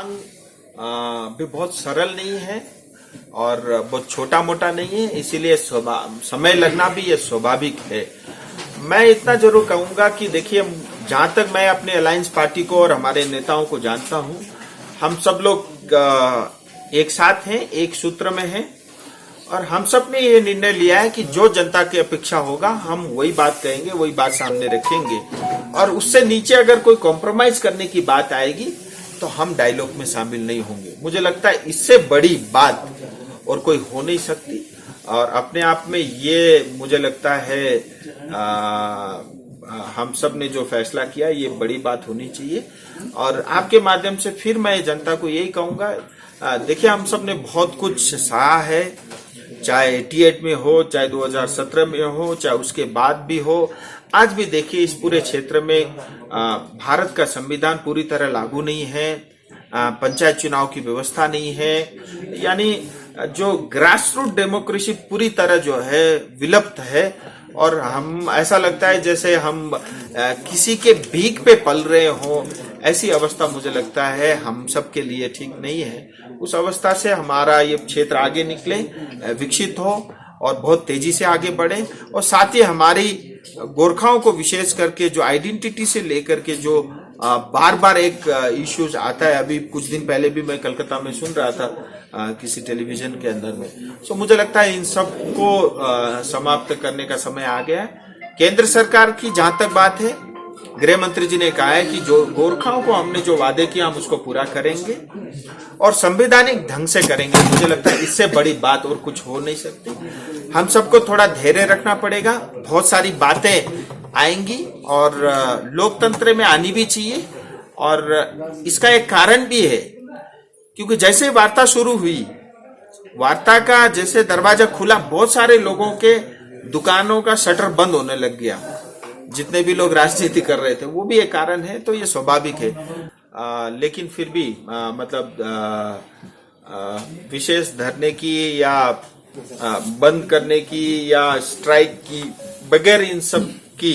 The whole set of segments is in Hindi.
भी बहुत सरल नहीं है और बहुत छोटा मोटा नहीं है, इसीलिए समय लगना भी ये स्वाभाविक है। मैं इतना जरूर कहूंगा कि देखिए, जहां तक मैं अपने अलायंस पार्टी को और हमारे नेताओं को जानता हूं, हम सब लोग एक साथ हैं, एक सूत्र में हैं और हम सब ने ये निर्णय लिया है कि जो जनता की अपेक्षा होगा हम वही बात कहेंगे, वही बात सामने रखेंगे और उससे नीचे अगर कोई कॉम्प्रोमाइज करने की बात आएगी तो हम डायलॉग में शामिल नहीं होंगे। मुझे लगता है इससे बड़ी बात और कोई हो नहीं सकती और अपने आप में ये मुझे लगता है हम सब ने जो फैसला किया ये बड़ी बात होनी चाहिए। और आपके माध्यम से फिर मैं जनता को यही कहूंगा, देखिए हम सब ने बहुत कुछ सहा है, चाहे 88 में हो, चाहे 2017 में हो, चाहे उसके बाद भी हो। आज भी देखिए इस पूरे क्षेत्र में भारत का संविधान पूरी तरह लागू नहीं है, पंचायत चुनाव की व्यवस्था नहीं है, यानी जो ग्रास रूट डेमोक्रेसी पूरी तरह जो है विलुप्त है और हम ऐसा लगता है जैसे हम किसी के भीख पे पल रहे हो, ऐसी अवस्था मुझे लगता है हम सब के लिए ठीक नहीं है। उस अवस्था से हमारा ये क्षेत्र आगे निकले, विकसित हो और बहुत तेजी से आगे बढ़े और साथ ही हमारी गोरखाओं को विशेष करके जो आइडेंटिटी से लेकर के जो बार बार एक इश्यूज आता है, अभी कुछ दिन पहले भी मैं कलकत्ता में सुन रहा था किसी टेलीविजन के अंदर में, तो मुझे लगता है इन सब को समाप्त करने का समय आ गया है। केंद्र सरकार की जहां तक बात है, गृह मंत्री जी ने कहा है कि जो गोरखाओं को हमने जो वादे किया हम उसको पूरा करेंगे और संवैधानिक ढंग से करेंगे। मुझे लगता है इससे बड़ी बात और कुछ हो नहीं सकती। हम सबको थोड़ा धैर्य रखना पड़ेगा, बहुत सारी बातें आएंगी और लोकतंत्र में आनी भी चाहिए और इसका एक कारण भी है, क्योंकि जैसे वार्ता शुरू हुई, वार्ता का जैसे दरवाजा खुला, बहुत सारे लोगों के दुकानों का शटर बंद होने लग गया, जितने भी लोग राजनीति कर रहे थे, वो भी एक कारण है। तो ये स्वाभाविक है, लेकिन फिर भी विशेष धरने की या बंद करने की या स्ट्राइक की बगैर इन सब की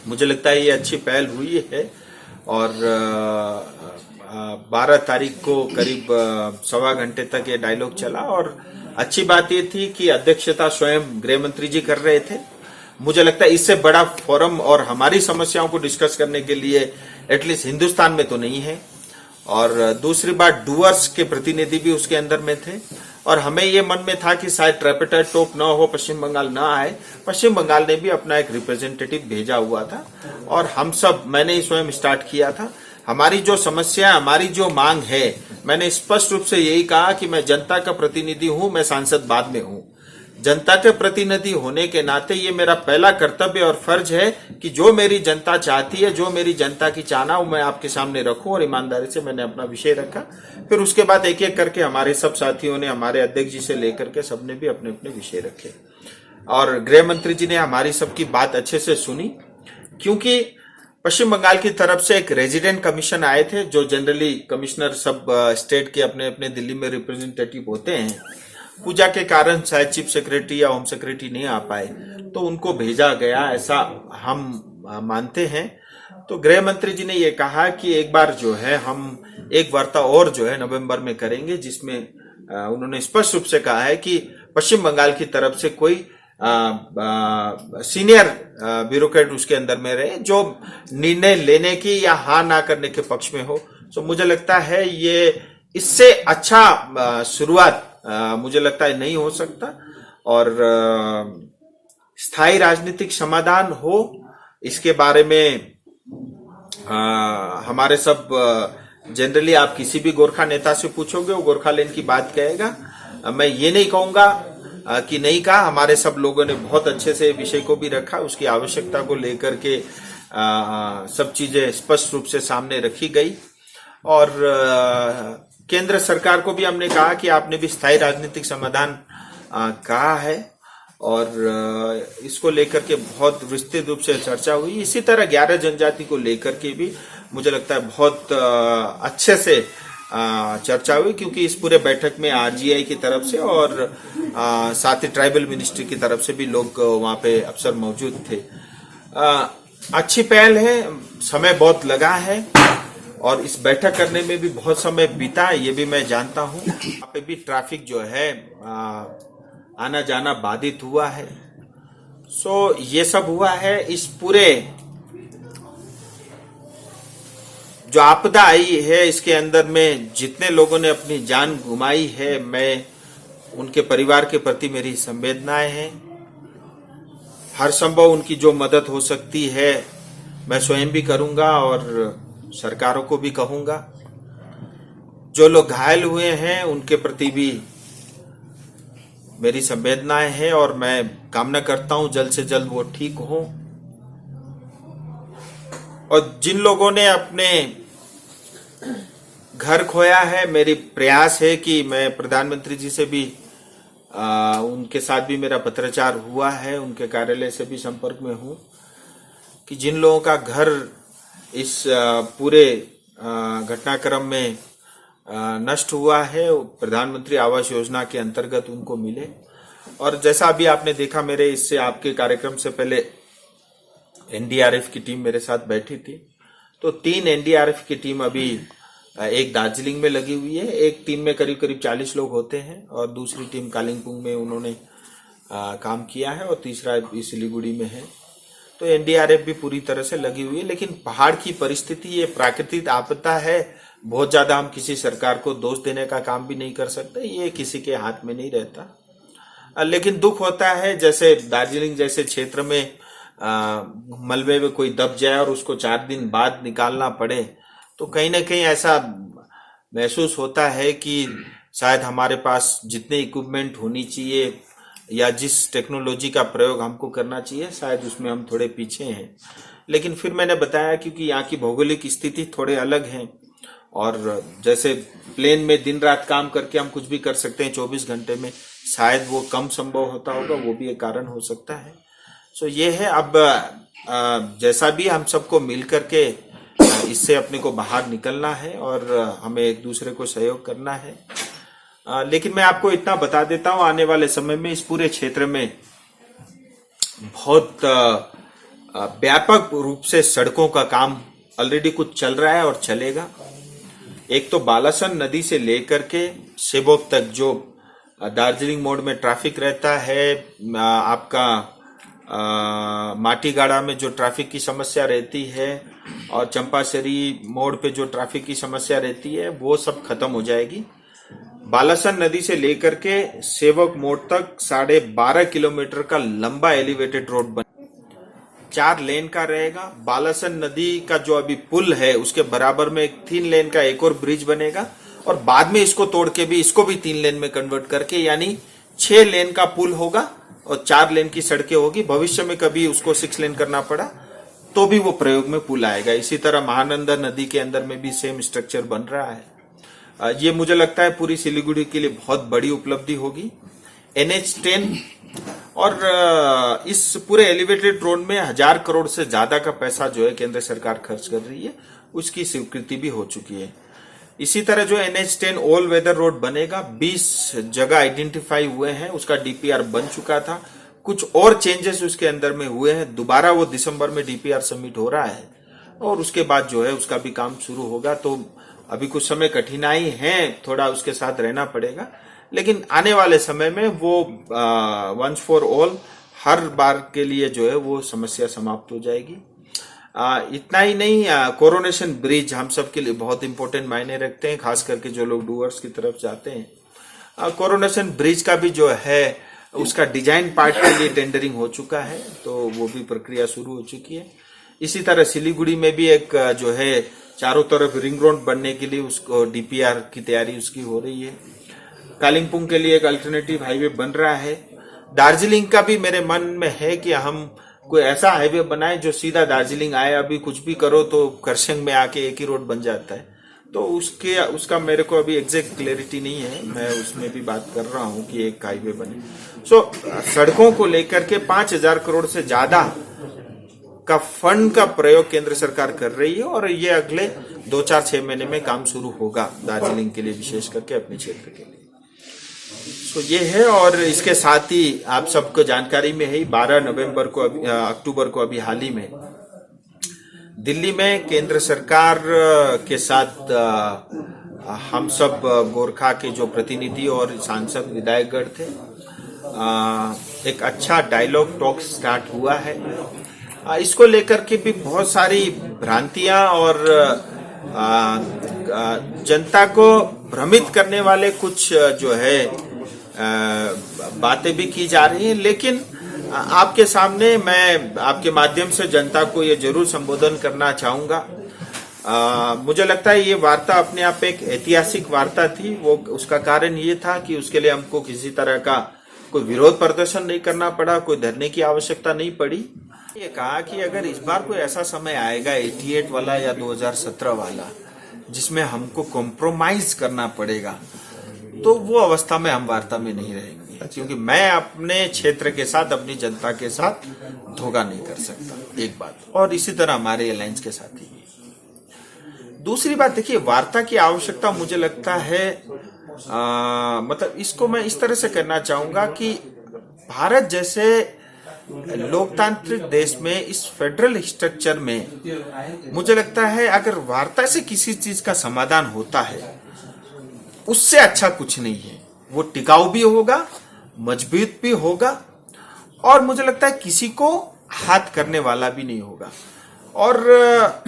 मुझे लगता है ये अच्छी पहल हुई है। और 12 तारीख को करीब 1.25 घंटे तक ये डायलॉग चला और अच्छी बात ये थी कि अध्यक्षता स्वयं गृह मंत्री जी कर रहे थे। मुझे लगता है इससे बड़ा फोरम और हमारी समस्याओं को डिस्कस करने के लिए एटलीस्ट हिंदुस्तान में तो नहीं है। और दूसरी बात, डूअर्स के प्रतिनिधि भी उसके अंदर में थे और हमें ये मन में था कि शायद ट्रेपेटर टोप न हो, पश्चिम बंगाल न आए। पश्चिम बंगाल ने भी अपना एक रिप्रेजेंटेटिव भेजा हुआ था और हम सब, मैंने ही स्वयं स्टार्ट किया था। हमारी जो समस्या, हमारी जो मांग है, मैंने स्पष्ट रूप से यही कहा कि मैं जनता का प्रतिनिधि हूं, मैं सांसद बाद में हूं। जनता के प्रतिनिधि होने के नाते ये मेरा पहला कर्तव्य और फर्ज है कि जो मेरी जनता चाहती है, जो मेरी जनता की चाहना, वो मैं आपके सामने रखूं और ईमानदारी से मैंने अपना विषय रखा। फिर उसके बाद एक एक करके हमारे सब साथियों ने, हमारे अध्यक्ष जी से लेकर के सबने भी अपने अपने विषय रखे और गृह मंत्री जी ने हमारी सबकी बात अच्छे से सुनी, क्योंकि पश्चिम बंगाल की तरफ से एक रेजिडेंट कमीशन आए थे, जो जनरली कमिश्नर सब स्टेट के अपने अपने दिल्ली में रिप्रेजेंटेटिव होते हैं। पूजा के कारण शायद चीफ सेक्रेटरी या होम सेक्रेटरी नहीं आ पाए, तो उनको भेजा गया, ऐसा हम मानते हैं। तो गृह मंत्री जी ने ये कहा कि एक बार जो है हम एक वार्ता और जो है नवंबर में करेंगे, जिसमें उन्होंने स्पष्ट रूप से कहा है कि पश्चिम बंगाल की तरफ से कोई सीनियर ब्यूरोक्रेट उसके अंदर में रहे जो निर्णय लेने की या हाँ ना करने के पक्ष में हो। तो मुझे लगता है ये इससे अच्छा शुरुआत मुझे लगता है नहीं हो सकता और स्थायी राजनीतिक समाधान हो, इसके बारे में हमारे सब जनरली आप किसी भी गोरखा नेता से पूछोगे, वो गोरखालैंड की बात कहेगा। मैं ये नहीं कहूंगा कि नहीं कहा, हमारे सब लोगों ने बहुत अच्छे से विषय को भी रखा, उसकी आवश्यकता को लेकर के सब चीजें स्पष्ट रूप से सामने रखी गई और केंद्र सरकार को भी हमने कहा कि आपने भी स्थायी राजनीतिक समाधान कहा है और इसको लेकर के बहुत विस्तृत रूप से चर्चा हुई। इसी तरह 11 जनजाति को लेकर के भी मुझे लगता है बहुत अच्छे से चर्चा हुई, क्योंकि इस पूरे बैठक में आरजीआई की तरफ से और साथ ही ट्राइबल मिनिस्ट्री की तरफ से भी लोग वहां पे अफसर मौजूद थे। अच्छी पहल है, समय बहुत लगा है और इस बैठक करने में भी बहुत समय बीता, ये भी मैं जानता हूँ। यहाँ पे भी ट्रैफिक जो है आना जाना बाधित हुआ है। सो ये सब हुआ है। इस पूरे जो आपदा आई है इसके अंदर में जितने लोगों ने अपनी जान गुमाई है, मैं उनके परिवार के प्रति मेरी संवेदनाएं हैं। हर संभव उनकी जो मदद हो सकती है मैं स्वयं भी करूंगा और सरकारों को भी कहूंगा। जो लोग घायल हुए हैं उनके प्रति भी मेरी संवेदनाएं हैं और मैं कामना करता हूं जल्द से जल्द वो ठीक हो। और जिन लोगों ने अपने घर खोया है, मेरी प्रयास है कि मैं प्रधानमंत्री जी से भी उनके साथ भी मेरा पत्राचार हुआ है, उनके कार्यालय से भी संपर्क में हूं कि जिन लोगों का घर इस पूरे घटनाक्रम में नष्ट हुआ है, प्रधानमंत्री आवास योजना के अंतर्गत उनको मिले। और जैसा अभी आपने देखा, मेरे इससे आपके कार्यक्रम से पहले एनडीआरएफ की टीम मेरे साथ बैठी थी, तो 3 एनडीआरएफ की टीम अभी एक दार्जिलिंग में लगी हुई है। एक टीम में करीब करीब 40 लोग होते हैं और दूसरी टीम कालिम्पोंग में उन्होंने काम किया है और तीसरा सिलीगुड़ी में है। तो एनडीआरएफ भी पूरी तरह से लगी हुई है। लेकिन पहाड़ की परिस्थिति, ये प्राकृतिक आपदा है, बहुत ज्यादा हम किसी सरकार को दोष देने का काम भी नहीं कर सकते, ये किसी के हाथ में नहीं रहता। लेकिन दुख होता है जैसे दार्जिलिंग जैसे क्षेत्र में मलबे में कोई दब जाए और उसको 4 दिन बाद निकालना पड़े, तो कहीं ना कहीं ऐसा महसूस होता है कि शायद हमारे पास जितने इक्विपमेंट होनी चाहिए या जिस टेक्नोलॉजी का प्रयोग हमको करना चाहिए, शायद उसमें हम थोड़े पीछे हैं। लेकिन फिर मैंने बताया क्योंकि यहाँ की भौगोलिक स्थिति थोड़े अलग है और जैसे प्लेन में दिन रात काम करके हम कुछ भी कर सकते हैं 24 घंटे में, शायद वो कम संभव होता होगा, वो भी एक कारण हो सकता है। सो ये है। अब जैसा भी हम सबको मिल करके इससे अपने को बाहर निकलना है और हमें एक दूसरे को सहयोग करना है। लेकिन मैं आपको इतना बता देता हूं, आने वाले समय में इस पूरे क्षेत्र में बहुत व्यापक रूप से सड़कों का काम ऑलरेडी कुछ चल रहा है और चलेगा। एक तो बालासन नदी से लेकर के सेबोक तक जो दार्जिलिंग मोड़ में ट्रैफिक रहता है, आपका माटीगाड़ा में जो ट्रैफिक की समस्या रहती है और चंपासरी मोड़ पे जो ट्रैफिक की समस्या रहती है, वो सब खत्म हो जाएगी। बालासन नदी से लेकर के सेवक मोड़ तक 12.5 किलोमीटर का लंबा एलिवेटेड रोड बन 4 लेन का रहेगा। बालासन नदी का जो अभी पुल है उसके बराबर में 3 लेन का एक और ब्रिज बनेगा और बाद में इसको तोड़ के भी इसको भी 3 लेन में कन्वर्ट करके यानी 6 लेन का पुल होगा और 4 लेन की सड़कें होगी। भविष्य में कभी उसको 6 लेन करना पड़ा तो भी वो प्रयोग में पुल आएगा। इसी तरह महानंदा नदी के अंदर में भी सेम स्ट्रक्चर बन रहा है। ये मुझे लगता है पूरी सिलीगुड़ी के लिए बहुत बड़ी उपलब्धि होगी। NH10 और इस पूरे एलिवेटेड रोड में 1000 करोड़ से ज्यादा का पैसा जो है केंद्र सरकार खर्च कर रही है, उसकी स्वीकृति भी हो चुकी है। इसी तरह जो NH10 ऑल वेदर रोड बनेगा, 20 जगह आइडेंटिफाई हुए हैं, उसका DPR बन चुका था। कुछ और चेंजेस उसके अंदर में हुए हैं, दोबारा वो दिसंबर में DPR सबमिट हो रहा है और उसके बाद जो है उसका भी काम शुरू होगा। तो अभी कुछ समय कठिनाई है, थोड़ा उसके साथ रहना पड़ेगा, लेकिन आने वाले समय में वो वंस फॉर ऑल हर बार के लिए जो है वो समस्या समाप्त हो जाएगी। इतना ही नहीं, कोरोनेशन ब्रिज हम सब के लिए बहुत इंपॉर्टेंट मायने रखते हैं, खास करके जो लोग डूअर्स की तरफ जाते हैं। कोरोनेशन ब्रिज का भी जो है उसका डिजाइन पार्ट के लिए टेंडरिंग हो चुका है, तो वो भी प्रक्रिया शुरू हो चुकी है। इसी तरह सिलीगुड़ी में भी एक जो है चारों तरफ रिंग रोड बनने के लिए उसको DPR की तैयारी उसकी हो रही है। कालिम्पोंग के लिए एक अल्टरनेटिव हाईवे बन रहा है। दार्जिलिंग का भी मेरे मन में है कि हम कोई ऐसा हाईवे बनाए जो सीधा दार्जिलिंग आए। अभी कुछ भी करो तो करसंग में आके एक ही रोड बन जाता है, तो उसका मेरे को अभी एग्जैक्ट क्लैरिटी नहीं है, मैं उसमें भी बात कर रहा हूं कि एक हाईवे बने। सड़कों को लेकर के 5000 करोड़ से ज्यादा का फंड का प्रयोग केंद्र सरकार कर रही है और ये अगले 2-4-6 महीने में काम शुरू होगा दार्जिलिंग के लिए, विशेष करके अपने क्षेत्र के लिए। ये है। और इसके साथ ही आप सबको जानकारी में है 12 अक्टूबर को अभी हाल ही में दिल्ली में केंद्र सरकार के साथ हम सब गोरखा के जो प्रतिनिधि और सांसद विधायकगण थे, एक अच्छा डायलॉग टॉक स्टार्ट हुआ है। इसको लेकर के भी बहुत सारी भ्रांतियां और जनता को भ्रमित करने वाले कुछ जो है बातें भी की जा रही हैं, लेकिन आपके सामने मैं आपके माध्यम से जनता को ये जरूर संबोधन करना चाहूंगा। मुझे लगता है ये वार्ता अपने आप एक ऐतिहासिक वार्ता थी। वो उसका कारण ये था कि उसके लिए हमको किसी तरह का कोई विरोध प्रदर्शन नहीं करना पड़ा, कोई धरने की आवश्यकता नहीं पड़ी। ये कहा कि अगर इस बार कोई ऐसा समय आएगा 88 वाला या 2017 वाला जिसमें हमको कॉम्प्रोमाइज करना पड़ेगा, तो वो अवस्था में हम वार्ता में नहीं रहेंगे, क्योंकि मैं अपने क्षेत्र के साथ, अपनी जनता के साथ धोखा नहीं कर सकता, एक बात। और इसी तरह हमारे अलायंस के साथ ही। दूसरी बात देखिए, वार्ता की आवश्यकता मुझे लगता है मतलब इसको मैं इस तरह से करना चाहूंगा कि भारत जैसे लोकतांत्रिक देश में, इस फेडरल स्ट्रक्चर में, मुझे लगता है अगर वार्ता से किसी चीज का समाधान होता है, उससे अच्छा कुछ नहीं है। वो टिकाऊ भी होगा, मजबूत भी होगा, और मुझे लगता है किसी को हाथ करने वाला भी नहीं होगा। और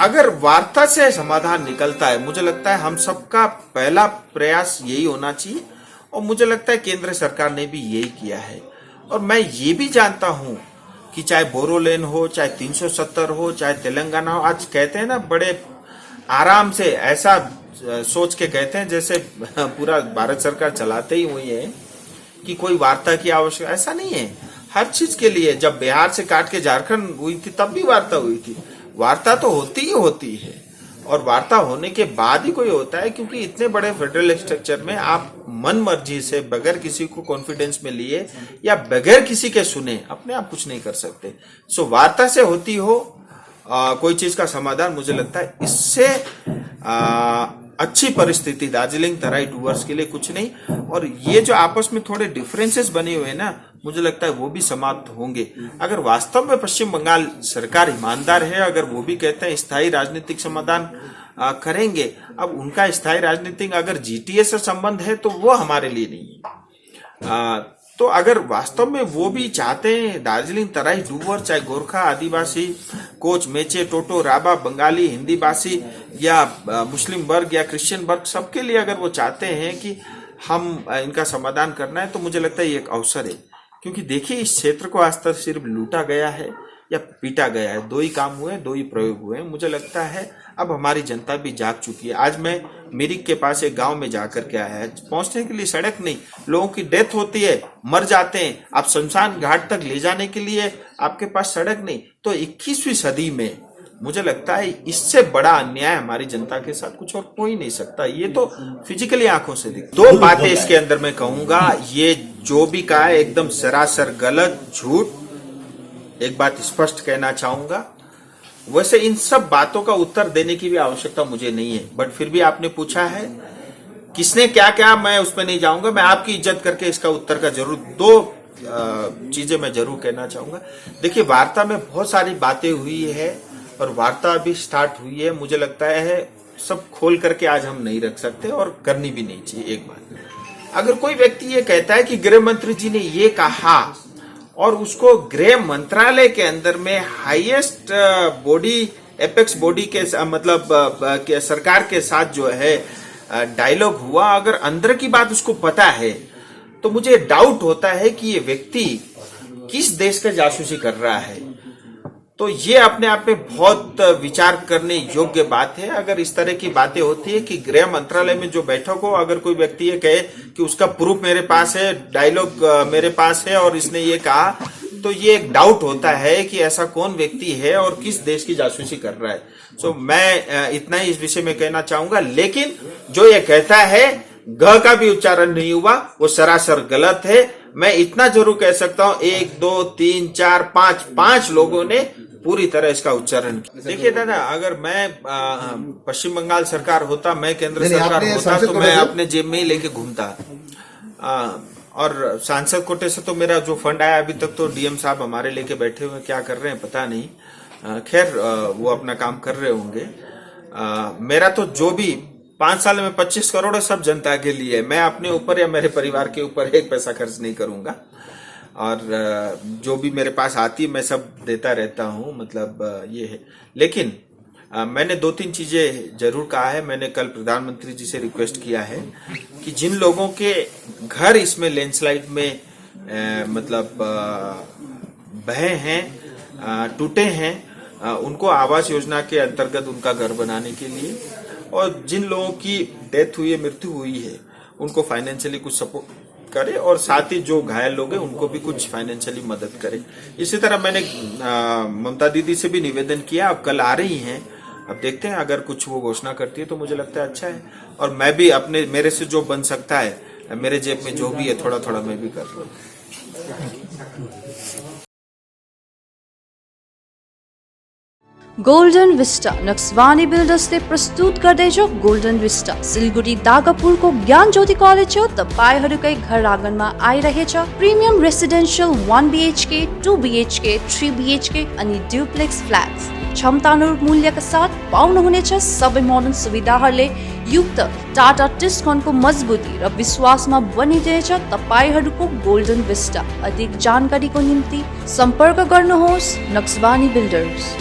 अगर वार्ता से समाधान निकलता है, मुझे लगता है हम सबका पहला प्रयास यही होना चाहिए, और मुझे लगता है केंद्र सरकार ने भी यही किया है। और मैं ये भी जानता हूं कि चाहे बोरोलेन हो, चाहे 370 हो, चाहे तेलंगाना हो, आज कहते हैं ना, बड़े आराम से ऐसा सोच के कहते हैं जैसे पूरा भारत सरकार चलाते ही हुई है कि कोई वार्ता की आवश्यकता, ऐसा नहीं है। हर चीज के लिए, जब बिहार से काट के झारखंड हुई थी तब भी वार्ता हुई थी। वार्ता तो होती ही होती है, और वार्ता होने के बाद ही कोई होता है, क्योंकि इतने बड़े फेडरल स्ट्रक्चर में आप मन मर्जी से, बगैर किसी को कॉन्फिडेंस में लिए या बगैर किसी के सुने, अपने आप कुछ नहीं कर सकते। सो वार्ता से होती हो कोई चीज का समाधान, मुझे लगता है इससे अच्छी परिस्थिति दार्जिलिंग तराई डूवर्स के लिए कुछ नहीं। और ये जो आपस में थोड़े डिफरेंसेस बने हुए हैं ना, मुझे लगता है वो भी समाप्त होंगे अगर वास्तव में पश्चिम बंगाल सरकार ईमानदार है। अगर वो भी कहते हैं स्थायी राजनीतिक समाधान करेंगे, अब उनका स्थायी राजनीतिक अगर जीटीए से संबंध है तो वो हमारे लिए नहीं है। तो अगर वास्तव में वो भी चाहते हैं दार्जिलिंग तराई डूवर, चाहे गोरखा, आदिवासी, कोच, मेचे, टोटो, राबा, बंगाली, हिंदी भाषी या मुस्लिम वर्ग या क्रिश्चियन वर्ग, सबके लिए अगर वो चाहते हैं कि हम इनका समाधान करना है, तो मुझे लगता है ये एक अवसर है। क्योंकि देखिए, इस क्षेत्र को आज तक सिर्फ लूटा गया है या पीटा गया है, दो ही काम हुए, दो ही प्रयोग हुए। मुझे लगता है अब हमारी जनता भी जाग चुकी है। आज मैं मिरिक के पास एक गांव में जाकर के आया है, पहुंचने के लिए सड़क नहीं, लोगों की डेथ होती है, मर जाते हैं, आप शमशान घाट तक ले जाने के लिए आपके पास सड़क नहीं। तो 21वीं सदी में मुझे लगता है इससे बड़ा अन्याय हमारी जनता के साथ कुछ और हो ही नहीं सकता। ये तो फिजिकली आंखों से दिख। दो बातें इसके अंदर मैं कहूंगा, ये जो भी कहा है एकदम सरासर गलत, झूठ। एक बात स्पष्ट कहना चाहूंगा, वैसे इन सब बातों का उत्तर देने की भी आवश्यकता मुझे नहीं है, बट फिर भी आपने पूछा है किसने क्या क्या, मैं उसमें नहीं जाऊंगा। मैं आपकी इज्जत करके इसका उत्तर का जरूर दो चीजें मैं जरूर कहना चाहूंगा। देखिए, वार्ता में बहुत सारी बातें हुई है और वार्ता अभी स्टार्ट हुई है। मुझे लगता है सब खोल करके आज हम नहीं रख सकते और करनी भी नहीं चाहिए। एक बात, अगर कोई व्यक्ति ये कहता है कि गृह मंत्री जी ने ये कहा और उसको गृह मंत्रालय के अंदर में हाईएस्ट बॉडी, एपेक्स बॉडी के मतलब के सरकार के साथ जो है डायलॉग हुआ, अगर अंदर की बात उसको पता है, तो मुझे डाउट होता है कि ये व्यक्ति किस देश का जासूसी कर रहा है। तो ये अपने आप में बहुत विचार करने योग्य बात है। अगर इस तरह की बातें होती है कि गृह मंत्रालय में जो बैठक हो, अगर कोई व्यक्ति ये कहे कि उसका प्रूफ मेरे पास है, डायलॉग मेरे पास है और इसने ये कहा, तो ये एक डाउट होता है कि ऐसा कौन व्यक्ति है और किस देश की जासूसी कर रहा है। सो मैं इतना ही इस विषय में कहना चाहूंगा। लेकिन जो ये कहता है ग का भी उच्चारण नहीं हुआ, वो सरासर गलत है। मैं इतना जरूर कह सकता हूं, 1 2 3 4 5 लोगों ने पूरी तरह इसका उच्चारण किया। देखिए दादा, अगर मैं पश्चिम बंगाल सरकार होता, मैं केंद्र सरकार होता, तो मैं अपने जेब में ही लेके घूमता। और सांसद कोटे से तो मेरा जो फंड आया अभी तक, तो डीएम साहब हमारे लेके बैठे हुए, क्या कर रहे हैं पता नहीं। खैर वो अपना काम कर रहे होंगे। मेरा तो जो भी 5 साल में 25 करोड़ है, सब जनता के लिए। मैं अपने ऊपर या मेरे परिवार के ऊपर एक पैसा खर्च नहीं करूंगा, और जो भी मेरे पास आती है मैं सब देता रहता हूं, मतलब ये है। लेकिन मैंने 2-3 चीजें जरूर कहा है। मैंने कल प्रधानमंत्री जी से रिक्वेस्ट किया है कि जिन लोगों के घर इसमें लैंडस्लाइड में मतलब बहे हैं, टूटे हैं, उनको आवास योजना के अंतर्गत उनका घर बनाने के लिए, और जिन लोगों की डेथ हुई है, मृत्यु हुई है, उनको फाइनेंशियली कुछ सपोर्ट करे, और साथ ही जो घायल लोग हैं उनको भी कुछ फाइनेंशियली मदद करे। इसी तरह मैंने ममता दीदी से भी निवेदन किया। अब कल आ रही हैं, अब देखते हैं अगर कुछ वो घोषणा करती है तो मुझे लगता है अच्छा है, और मैं भी अपने मेरे से जो बन सकता है, मेरे जेब में जो भी है थोड़ा थोड़ा मैं भी कर लूँ। गोल्डन विस्टा नक्सवानी बिल्डर्सले प्रस्तुत गर्दैछ गोल्डन विस्टा सिलगढी दागपुरको ज्ञान ज्योति कलेज छ तपाईहरुकै घर आँगनमा आइरहेछ premium residential 1 BHK 2 BHK 3 BHK अनि ड्युप्लेक्स फ्ल्याट्स क्षमतानुरूप मूल्यका साथ पाउनुहुनेछ सबै मोडर्न सुविधाहरूले युक्त टाटा टिस्कनको मजबुती र विश्वासमा बनिरहेछ तपाईहरुको गोल्डन विस्टा। अधिक जानकारीको निम्ति सम्पर्क गर्नुहोस् नक्सवानी बिल्डर्स।